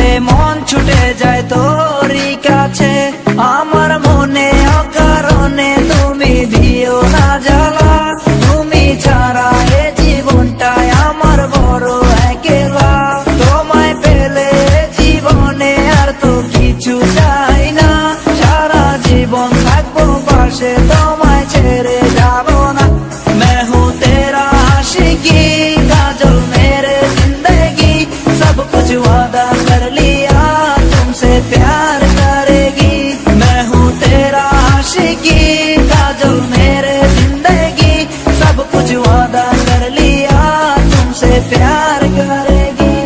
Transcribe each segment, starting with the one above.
দেখলে মন ছুটে যায় তোরই কাছে। আমার মনে অকারণে তুমি দিও না জ্বালা, তুমি ছাড়া এ জীবনটাই আমার বড় একলা। তোমায় পেলে জীবনে আর তো কিছু চাই না, সারা জীবন থাকবো পাশে, তোমায় ছেড়ে যাবো না। मैं हूँ तेरा आशिकी काजल मेरे जिंदगी, सब कुछ वादा कर लिया तुमसे प्यार करेगी। मैं हूँ तेरा आशिकी काजल मेरे जिंदगी, सब कुछ वादा कर लिया तुमसे प्यार करेगी।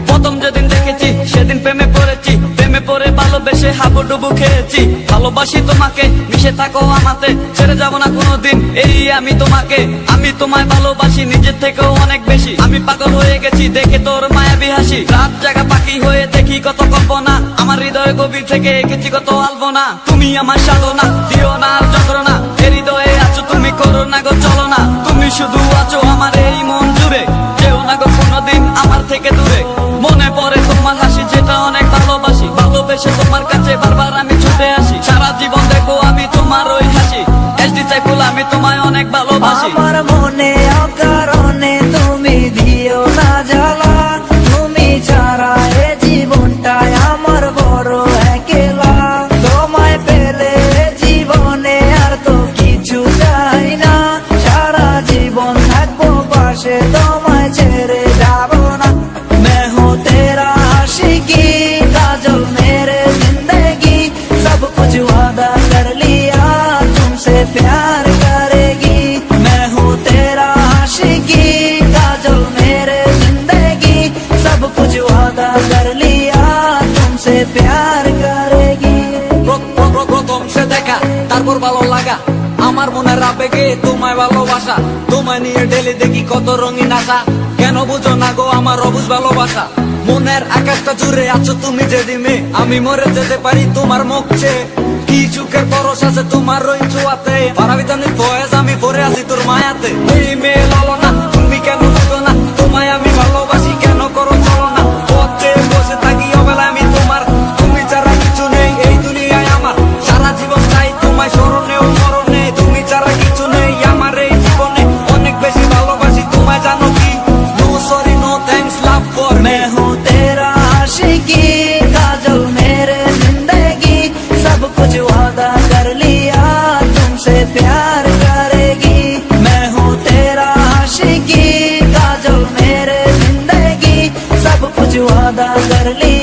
প্রথম যেদিন দেখেছি সেদিন প্রেমে পড়েছি, প্রেমে পড়ে ভালোবেসে হাবুডুবু খেয়েছি। ভালোবাসি তোমাকে, মিশে থাকো আমাতে, ছেড়ে যাব না কোনোদিন এই আমি তোমাকে। আমি তোমায় ভালোবাসি নিজের থেকেও অনেক বেশি, আমি পাগল হয়ে গেছি দেখে তোর মায়াবী হাসি। রাত জাগা পাখি হয়ে দেখি কত কল্পনা, আমার হৃদয় গভীর থেকে এঁকেছি কত আলপনা। তুমি আমার সাধনা, দিও না আর যন্ত্রণা, এ হৃদয়ে আছো তুমি, করো না গো চলো না। তুমি শুধু আছো আমার এই মন জুড়ে, যেও না গো কোনোদিন আমার থেকে দূরে। মনে পড়ে তোমার হাসি যেটা অনেক ভালোবাসি, ভালোবেসে তোমার কাছে বারবার আমি ছুটে আসি। সারা জীবন দেখো আমি তোমার ওই হাসি, এসডি চাইপুল আমি তোমায় অনেক ভালোবাসি। আমার মনে অকারণে তুমি দিও না জ্বালা, তুমি ছাড়া এ জীবনটাই আমার বড় একলা। তোমায় পেলে জীবনে আর তো কিছু চাই না, সারা জীবন থাকবো পাশে, তোমায় ছেড়ে যাবো না। मैं हूँ तेरा आशिकी काजल मेरे जिंदगी, सब कुछ वादा कर लिया तुमसे प्यार करेगी। मैं हूँ तेरा आशिकी काजल मेरे जिंदगी, सब कुछ वादा कर लिया तुमसे प्यार करेगी। প্রথম সে দেখা তারপর ভালো লাগা, আমার মনের আবেগে তোমায় ভালোবাসা। তোমায় নিয়ে ডেলি দেখি কত রঙিন আশা, কেন বুঝো না গো আমার অবুঝ ভালোবাসা। মনের আকাশটা জুড়ে আছো তুমি যেদিনে, আমি মরে যেতে পারি তোমার মুখ চেয়ে। কি চুকের পরশ আছে তোমার ওই ছোঁয়াতে, পারাবিতানি ফয়েজ আমি পরে আছি তোর মায়াতে। এই মেয়ে লালো না, তুমি কেন বুঝো না, তোমায় আমি ভালোবাসি কেন করো চলো না। পথে বসে থাকি অবেলা আমি তোমার, তুমি ছাড়া কিছু নেই এই দুনিয়ায় আমার। সারা জীবন চাই তোমায় স্মরণে ও মরণে, তুমি ছাড়া কিছু নেই আমার এই জীবনে। অনেক বেশি ভালোবাসি তোমায় জানো কি, no sorry no thanks love for me. मैं हूँ तेरा आशिकी काजल मेरे जिंदगी, सब कुछ वादा कर लिया तुमसे प्यार करेगी। मैं हूँ तेरा आशिकी काजल मेरे जिंदगी, सब कुछ वादा कर लिया